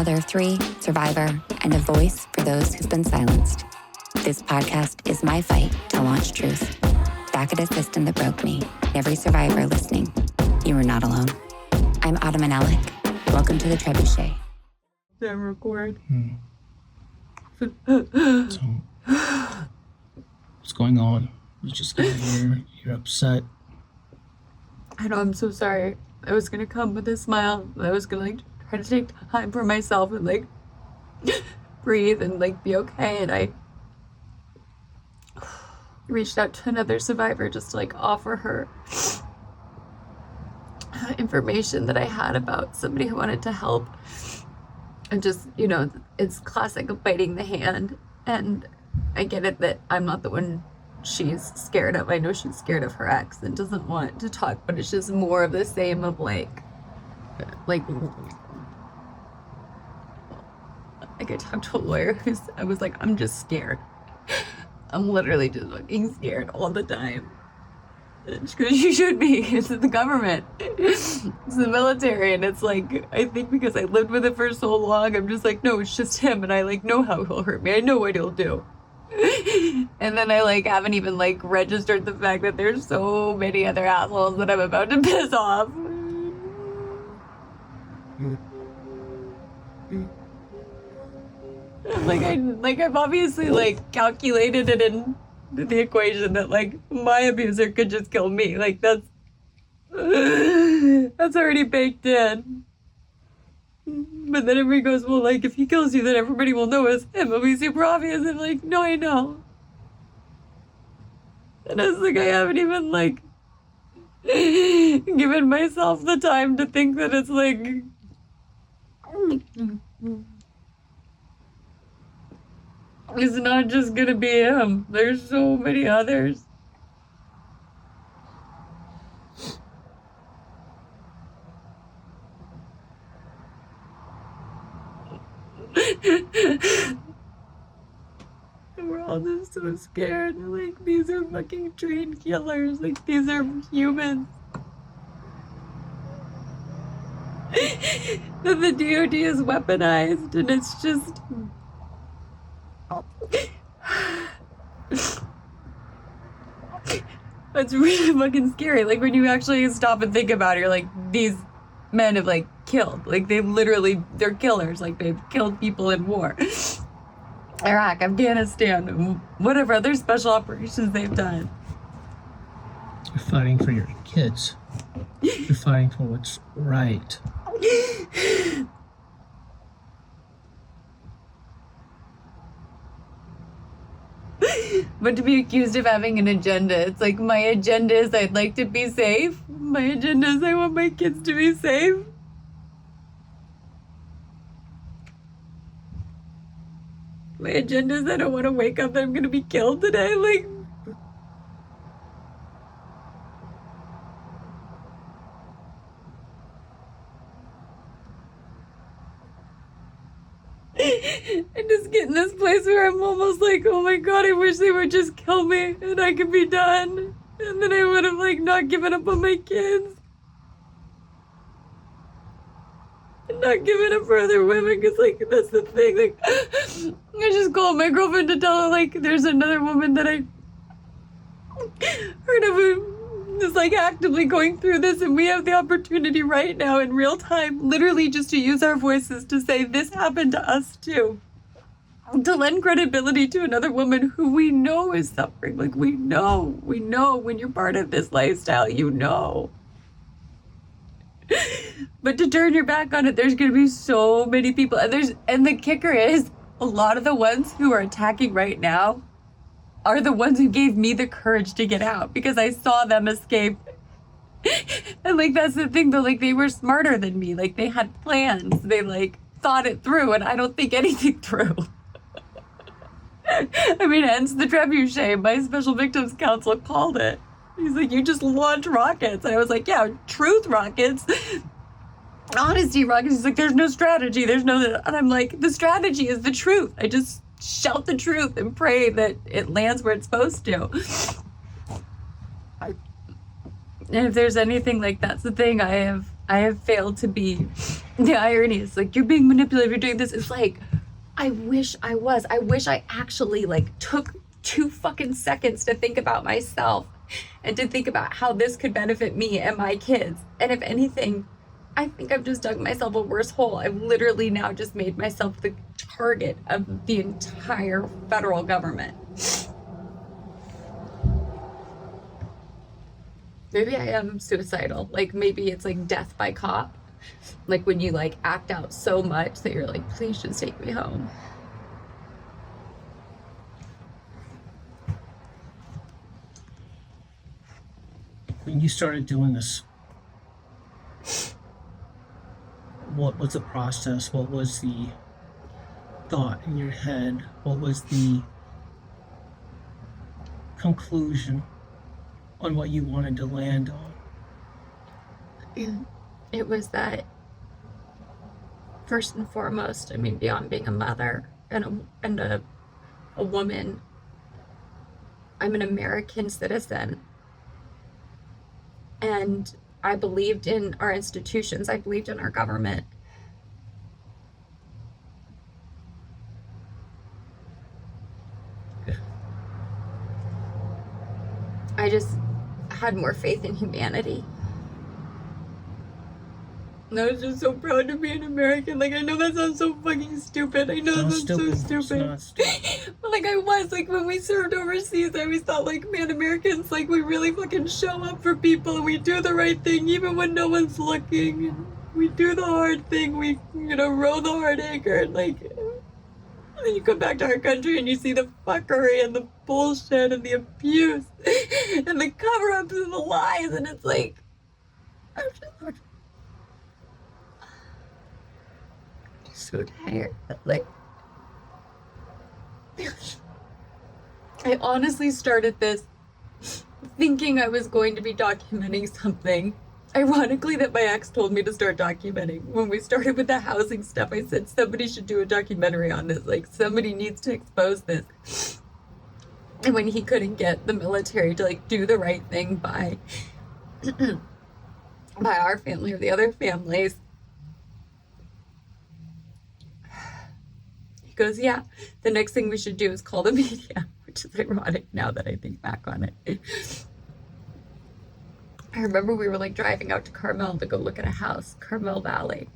mother of 3, survivor, and a voice for those who've been silenced. This podcast is my fight to launch truth. Back at a system that broke me. Every survivor listening, you are not alone. I'm Autumn and Alec. Welcome to the Trebuchet. Then record. So, what's going on? You just got here. You're upset. I know, I'm so sorry. I was gonna come with a smile. I was gonna try to take time for myself and breathe and be okay. And I reached out to another survivor just to offer her information that I had about somebody who wanted to help. And just, it's classic biting the hand. And I get it that I'm not the one she's scared of. I know she's scared of her ex and doesn't want to talk, but it's just more of the same of I talked to a lawyer I was like, I'm just scared. I'm literally just fucking scared all the time. Because you should be. It's the government. It's the military. And it's I think because I lived with it for so long, I'm just no, it's just him. And I know how he'll hurt me. I know what he'll do. And then I haven't even registered the fact that there's so many other assholes that I'm about to piss off. I've obviously calculated it in the equation that my abuser could just kill me. That's already baked in. But then everybody goes, well, if he kills you, then everybody will know it's him. It'll be super obvious. I'm no, I know. And it's I haven't even given myself the time to think that it's it's not just gonna be him. There's so many others. We're all just so scared. These are fucking trained killers. These are humans. That the DOD is weaponized, and it's just... It's really fucking scary. When you actually stop and think about it, you're these men have killed. They're killers. They've killed people in war. Iraq, Afghanistan, whatever other special operations they've done. You're fighting for your kids. You're fighting for what's right. But to be accused of having an agenda, it's my agenda is I'd like to be safe. My agenda is I want my kids to be safe. My agenda is I don't want to wake up that I'm going to be killed today. I just get in this place where I'm almost oh my God, I wish they would just kill me and I could be done. And then I would have not given up on my kids. And not given up for other women, because that's the thing. I just called my girlfriend to tell her there's another woman that I heard of who is actively going through this, and we have the opportunity right now in real time, literally just to use our voices to say this happened to us too. To lend credibility to another woman who we know is suffering. We know when you're part of this lifestyle, you know. But to turn your back on it, there's going to be so many people. And the kicker is, a lot of the ones who are attacking right now are the ones who gave me the courage to get out, because I saw them escape. And that's the thing though, they were smarter than me. They had plans. They thought it through, and I don't think anything through. I mean, hence the trebuchet. My special victims counsel called it. He's you just launch rockets. And I was yeah, truth rockets. Honesty rockets. He's there's no strategy. There's no... And I'm the strategy is the truth. I just shout the truth and pray that it lands where it's supposed to. And if there's anything that's the thing I have I have failed to be. The irony is, like, you're being manipulated, you're doing this. It's like, I wish I was. I wish I actually, like, took 2 fucking seconds to think about myself and to think about how this could benefit me and my kids. And if anything, I think I've just dug myself a worse hole. I've literally now just made myself the target of the entire federal government. Maybe I am suicidal. Like, maybe it's like death by cop. Like when you like act out so much that you're like, please just take me home. When you started doing this, what was the process? What was the thought in your head? What was the conclusion on what you wanted to land on? It was that, first and foremost, I mean, beyond being a mother and a woman, I'm an American citizen. And I believed in our institutions. I believed in our government. I just had more faith in humanity. And I was just so proud to be an American. Like, I know that sounds so fucking stupid. I know that sounds so stupid. But like, I was, like, when we served overseas, I always thought, like, man, Americans, like, we really fucking show up for people and we do the right thing even when no one's looking. And we do the hard thing. We, you know, row the hard anchor. And like, and then you come back to our country and you see the fuckery and the bullshit and the abuse and the cover-ups and the lies. And it's like, I'm just so tired. Like, I honestly started this thinking I was going to be documenting something. Ironically, that my ex told me to start documenting. When we started with the housing stuff, I said somebody should do a documentary on this. Like, somebody needs to expose this. And when he couldn't get the military to, like, do the right thing by by our family or the other families, he goes, yeah, the next thing we should do is call the media, which is ironic now that I think back on it. I remember we were like driving out to Carmel to go look at a house, Carmel Valley,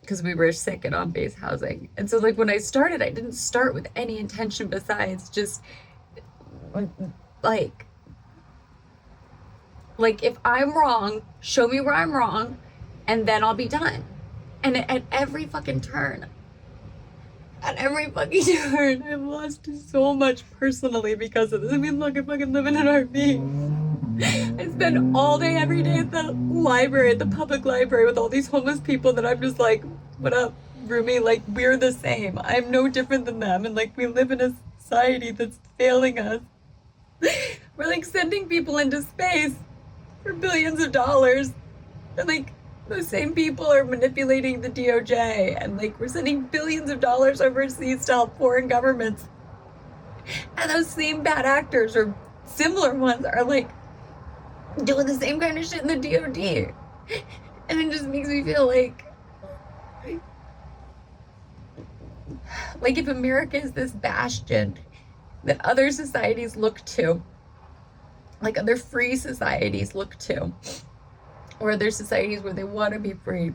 because we were sick and on base housing. And so like when I started, I didn't start with any intention besides just like if I'm wrong, show me where I'm wrong, and then I'll be done. And at every fucking turn, I've lost so much personally because of this. I mean, look, I fucking live in an RV. I spend all day, every day at the library, at the public library with all these homeless people that I'm just like, what up, roomie? Like, we're the same. I'm no different than them. And like, we live in a society that's failing us. We're like sending people into space for billions of dollars. And like, those same people are manipulating the DOJ. And like, we're sending billions of dollars overseas to help foreign governments. And those same bad actors or similar ones are like, doing the same kind of shit in the DOD. And it just makes me feel like if America is this bastion that other societies look to, like other free societies look to, or other societies where they want to be free,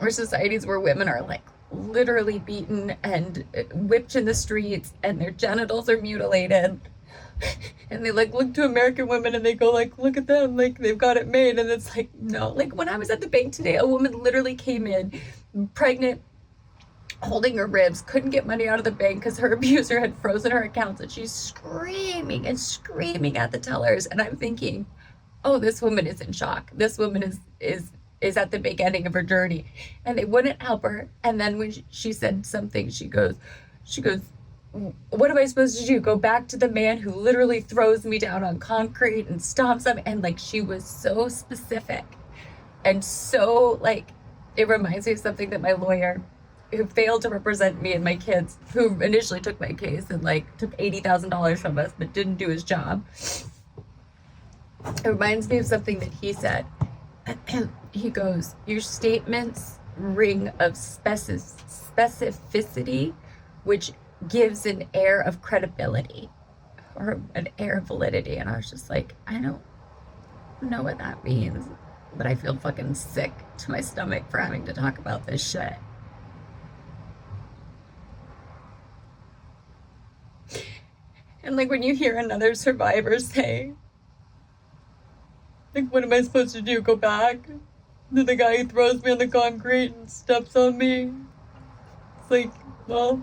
or societies where women are like literally beaten and whipped in the streets and their genitals are mutilated. And they like look to American women and they go like, look at them, like they've got it made. And it's like, no. Like when I was at the bank today, a woman literally came in pregnant, holding her ribs, couldn't get money out of the bank because her abuser had frozen her accounts, and she's screaming and screaming at the tellers. And I'm thinking, oh, this woman is in shock. This woman is at the beginning of her journey. And they wouldn't help her. And then when she said something, she goes, what am I supposed to do? Go back to the man who literally throws me down on concrete and stomps on me? And like, she was so specific and so like, it reminds me of something that my lawyer, who failed to represent me and my kids, who initially took my case and like took $80,000 from us, but didn't do his job. It reminds me of something that he said. He goes, your statements ring of specificity, which gives an air of credibility or an air of validity. And I was just like, I don't know what that means, but I feel fucking sick to my stomach for having to talk about this shit. And like when you hear another survivor say, like, what am I supposed to do? Go back? Then the guy who throws me on the concrete and steps on me. It's like, well,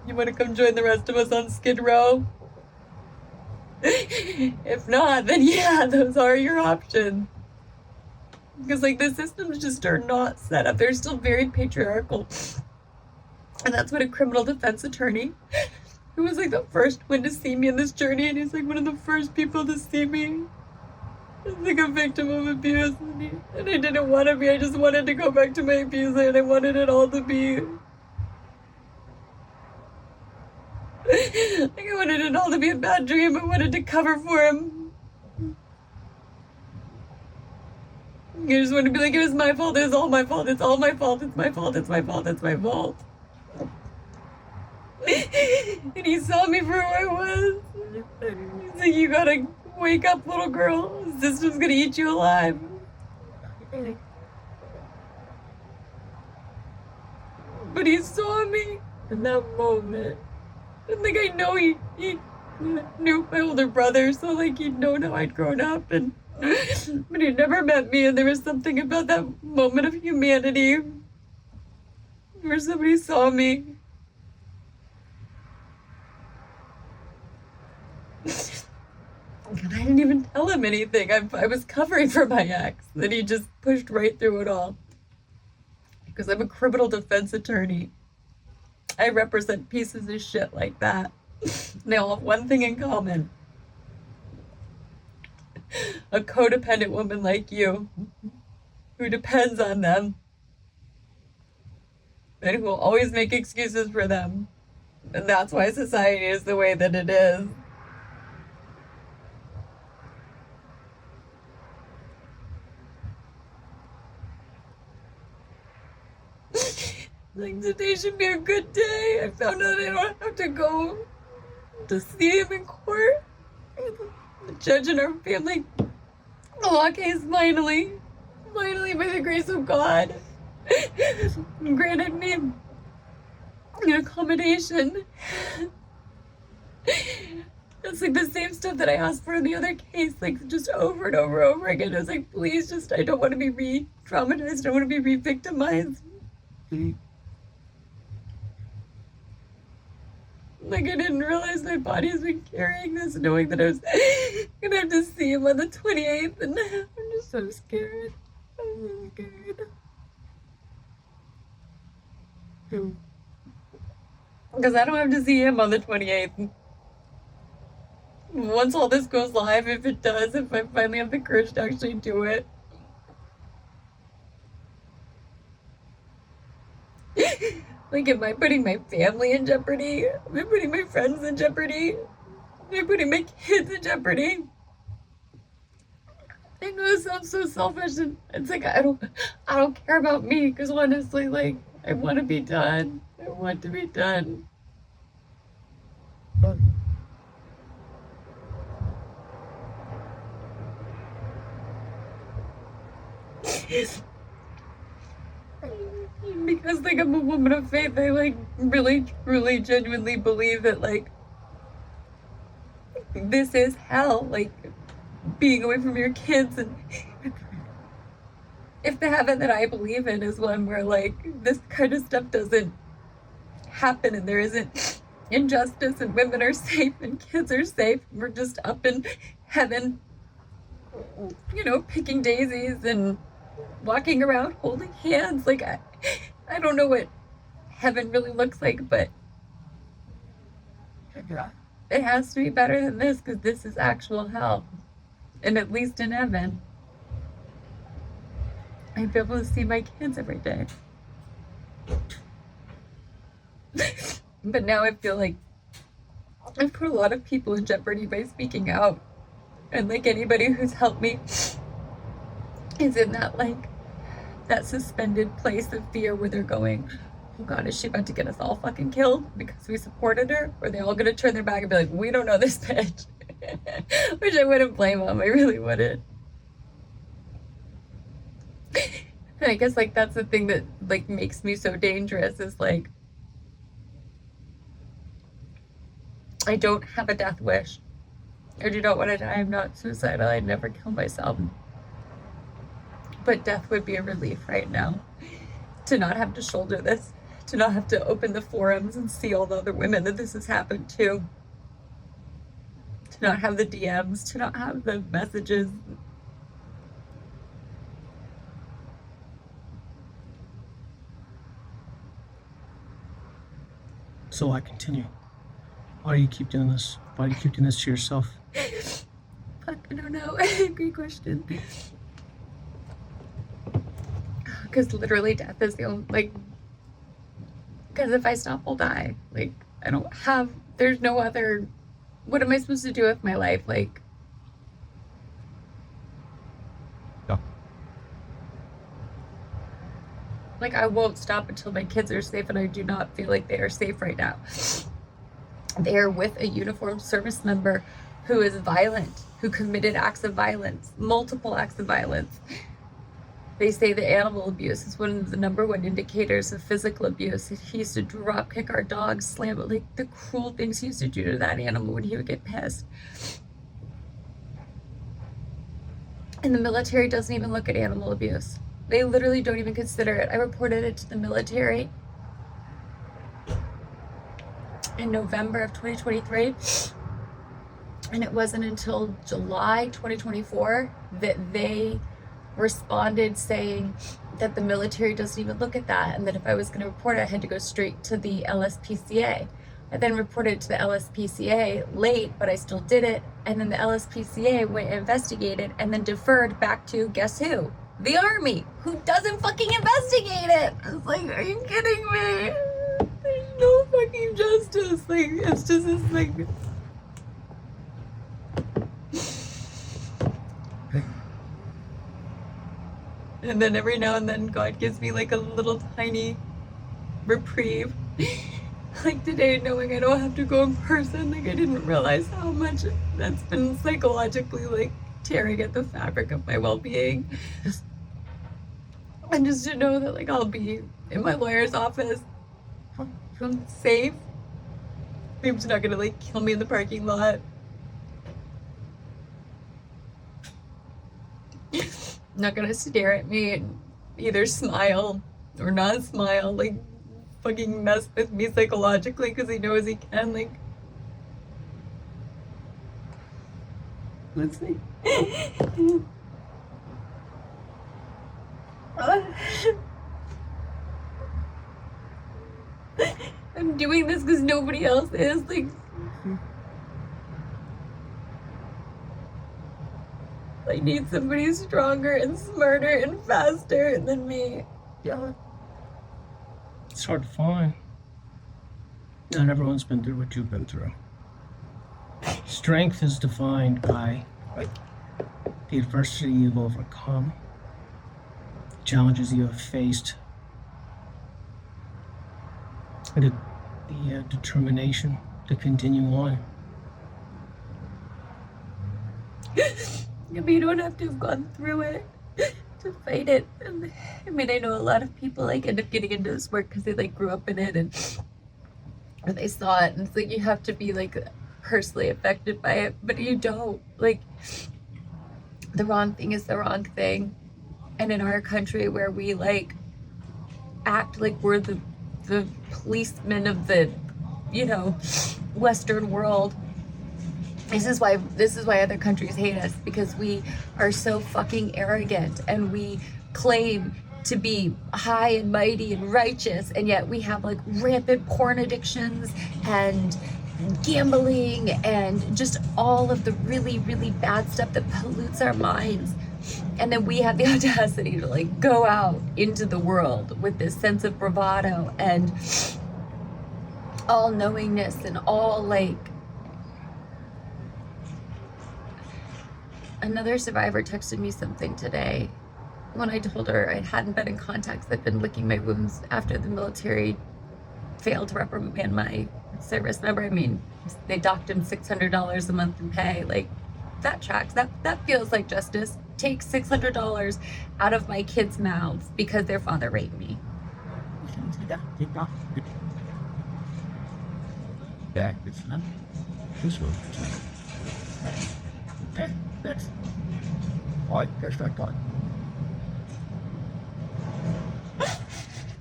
you want to come join the rest of us on Skid Row? If not, then yeah, those are your options. Because like the systems just are not set up. They're still very patriarchal. And that's what a criminal defense attorney, who was like the first one to see me in this journey, and he's like one of the first people to see me as like a victim of abuse. And I didn't want to be. I just wanted to go back to my abuser, and I wanted it all to be. Like I wanted it all to be a bad dream. I wanted to cover for him. I just wanted to be like, it was my fault. It was all my fault. It's all my fault. It's my fault. It's my fault. It's my fault. And he saw me for who I was. He's like, you gotta wake up, little girl. The system's gonna eat you alive. But he saw me in that moment. And like I know he knew my older brother, so like he'd known how I'd grown up, and but he'd never met me, and there was something about that moment of humanity where somebody saw me. And I didn't even tell him anything. I was covering for my ex, that he just pushed right through it all. Because I'm a criminal defense attorney. I represent pieces of shit like that. They all have one thing in common. A codependent woman like you, who depends on them, and who will always make excuses for them. And that's why society is the way that it is. Like, today should be a good day. I found out I don't have to go to see him in court. The judge and our family, the law case finally, by the grace of God, granted me an accommodation. It's like the same stuff that I asked for in the other case, like just over and over again. I was like, please, just, I don't want to be re-traumatized. I don't want to be re-victimized. Like, I didn't realize my body has been carrying this, knowing that I was gonna have to see him on the 28th, and I'm just so scared. I'm so scared. Because I don't have to see him on the 28th. Once all this goes live, if it does, if I finally have the courage to actually do it. Like, am I putting my family in jeopardy? Am I putting my friends in jeopardy? Am I putting my kids in jeopardy? I know it sounds so selfish, and it's like I don't care about me, because honestly, like, I want to be done. I want to be done. Because, like, I'm a woman of faith, I, like, really, truly, genuinely believe that, like, this is hell, like, being away from your kids. And if the heaven that I believe in is one where, like, this kind of stuff doesn't happen, and there isn't injustice, and women are safe, and kids are safe, and we're just up in heaven, you know, picking daisies and walking around holding hands. Like, I don't know what heaven really looks like, but it has to be better than this, because this is actual hell. And at least in heaven, I'd be able to see my kids every day. But now I feel like I've put a lot of people in jeopardy by speaking out. And like anybody who's helped me is in that like that suspended place of fear where they're going, oh God, is she about to get us all fucking killed because we supported her? Or are they all gonna turn their back and be like, we don't know this bitch? Which I wouldn't blame them, I really wouldn't. And I guess like that's the thing that like makes me so dangerous is like I don't have a death wish. I do not want to die. I'm not suicidal. I'd never kill myself. But death would be a relief right now. To not have to shoulder this. To not have to open the forums and see all the other women that this has happened to. To not have the DMs. To not have the messages. So I continue. Why do you keep doing this? Why do you keep doing this to yourself? Fuck, I don't know. Great question. Because literally death is the only, like, because if I stop, I'll die. Like, I don't have, there's no other, what am I supposed to do with my life? Like, Yeah. like I won't stop until my kids are safe, and I do not feel like they are safe right now. They are with a uniformed service member who is violent, who committed acts of violence, multiple acts of violence. They say that animal abuse is one of the #1 indicators of physical abuse. He used to drop kick our dogs, slam it, like the cruel things he used to do to that animal when he would get pissed. And the military doesn't even look at animal abuse. They literally don't even consider it. I reported it to the military in November of 2023. And it wasn't until July 2024 that they responded saying that the military doesn't even look at that, and that if I was going to report it, I had to go straight to the LSPCA. I then reported it to the LSPCA late, but I still did it. And then the LSPCA went and investigated and then deferred back to, guess who? The Army, who doesn't fucking investigate it. I was like, are you kidding me? There's no fucking justice. Like, it's just this like... And then every now and then God gives me like a little tiny reprieve. Like today, knowing I don't have to go in person, like I didn't realize how much that's been psychologically like tearing at the fabric of my well-being. And just to know that like I'll be in my lawyer's office, I'm safe. Babe's not gonna like kill me in the parking lot. Not gonna stare at me and either smile or not smile, like fucking mess with me psychologically because he knows he can. Like, let's see. I'm doing this because nobody else is. Like, I need somebody stronger and smarter and faster than me. Yeah. It's hard to find. Not everyone's been through what you've been through. Strength is defined by the adversity you've overcome, challenges you have faced, and the determination to continue on. Yeah, but you don't have to have gone through it to fight it. And, I mean, I know a lot of people like end up getting into this work because they like grew up in it and or they saw it, and it's like you have to be like personally affected by it, but you don't. Like, the wrong thing is the wrong thing, and in our country where we like act like we're the policemen of the, you know, Western world. This is why other countries hate us, because we are so fucking arrogant and we claim to be high and mighty and righteous, and yet we have like rampant porn addictions and gambling and just all of the really, really bad stuff that pollutes our minds. And then we have the audacity to like go out into the world with this sense of bravado and all knowingness and all like Another survivor texted me something today when I told her I hadn't been in contact. I'd been licking my wounds after the military failed to reprimand my service member. I mean, they docked him $600 a month in pay. Like, that tracks. That feels like justice. Take $600 out of my kids' mouths because their father raped me.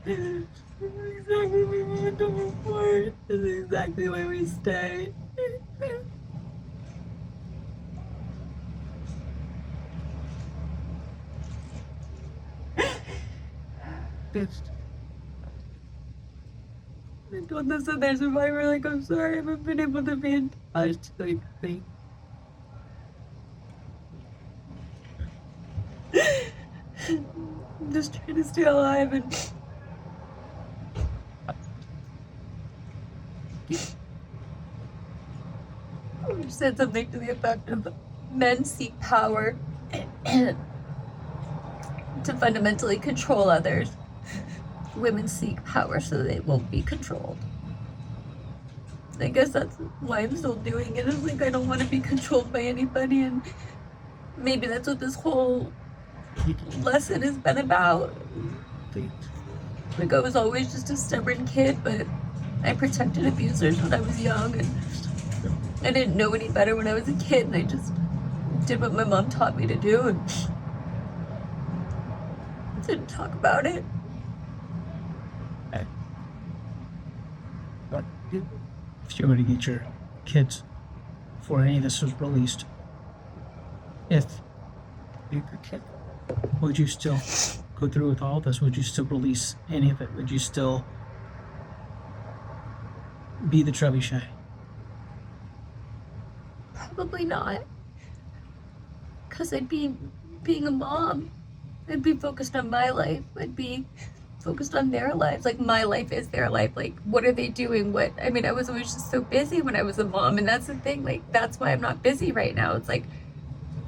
Exactly where we went to report. This is exactly where we stay. I told this other survivor, like, I'm sorry, I haven't been able to be in touch. Like, I'm just trying to stay alive and said something to the effect of men seek power to fundamentally control others. Women seek power so they won't be controlled. I guess that's why I'm still doing it. It's like I don't want to be controlled by anybody, and maybe that's what this whole lesson has been about. Like, I was always just a stubborn kid, but I protected abusers when I was young, and I didn't know any better when I was a kid, and I just did what my mom taught me to do, and didn't talk about it. If you were to get your kids before any of this was released, if you could kid, would you still go through with all this? Would you still release any of it? Would you still be the Trebuchet? Probably not. Because I'd be being a mom. I'd be focused on my life. I'd be focused on their lives. Like, my life is their life. Like, what are they doing? I was always just so busy when I was a mom, and that's the thing. Like, that's why I'm not busy right now. It's like,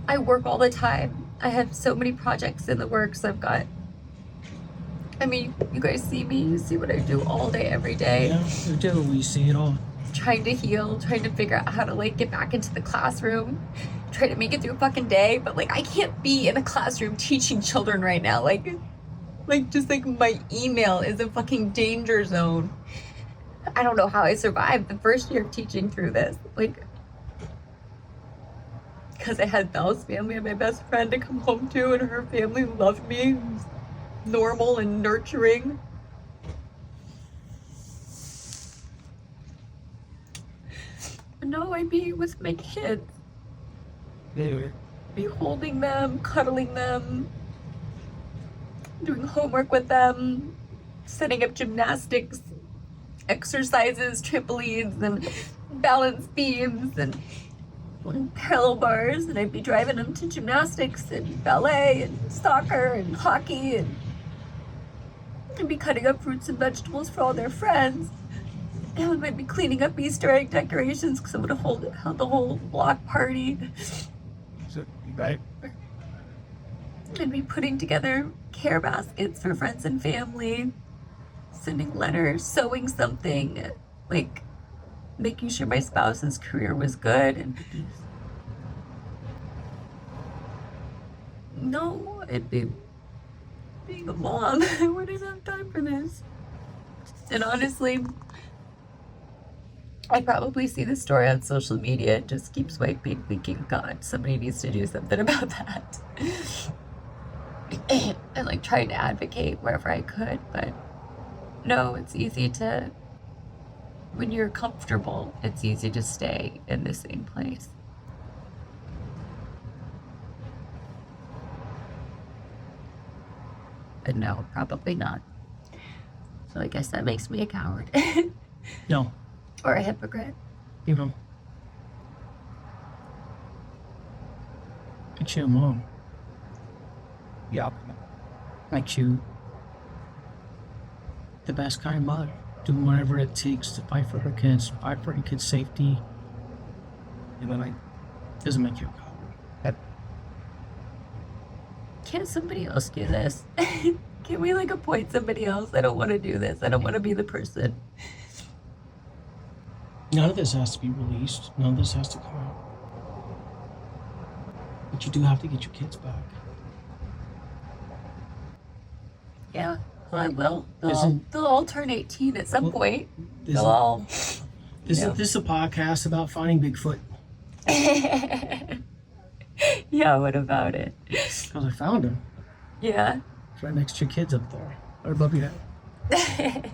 I work all the time. I have so many projects in the works. I've got, you guys see me, you see what I do all day, every day. Yeah, you do. We see it all. Trying to heal, trying to figure out how to, like, get back into the classroom, try to make it through a fucking day, but, like, I can't be in a classroom teaching children right now. Like just like my email is a fucking danger zone. I don't know how I survived the first year of teaching through this. Like, because I had Belle's family and my best friend to come home to, and her family loved me. It was normal and nurturing. But no, I'd be with my kids. Be holding them, cuddling them, doing homework with them, setting up gymnastics, exercises, trampolines, and balance beams, and parallel bars, and I'd be driving them to gymnastics and ballet and soccer and hockey, and I'd be cutting up fruits and vegetables for all their friends. And we might be cleaning up Easter egg decorations because I'm going to hold the whole block party. Right. I'd be putting together care baskets for friends and family, sending letters, sewing something, like making sure my spouse's career was good. And no, I'd be being a mom. I wouldn't have time for this. And honestly, I probably see the story on social media and just keep swiping, thinking, God, somebody needs to do something about that. And like trying to advocate wherever I could, but no, it's easy to, when you're comfortable, it's easy to stay in the same place. But no, probably not. So I guess that makes me a coward. No. Or a hypocrite. You know, it's your mom. Yeah. Makes you the best kind of mother. Doing whatever it takes to fight for her kids, fight for her kids' safety. And then doesn't make you a coward. can't somebody else do this? Can we like appoint somebody else? I don't want to do this. I don't want to be the person. None of this has to be released. None of this has to come out. But you do have to get your kids back. Yeah, well, I will. They'll all turn 18 at some point. This is a podcast about finding Bigfoot. Yeah, what about it? Because I found him. Yeah. It's right next to your kids up there. Or above your head.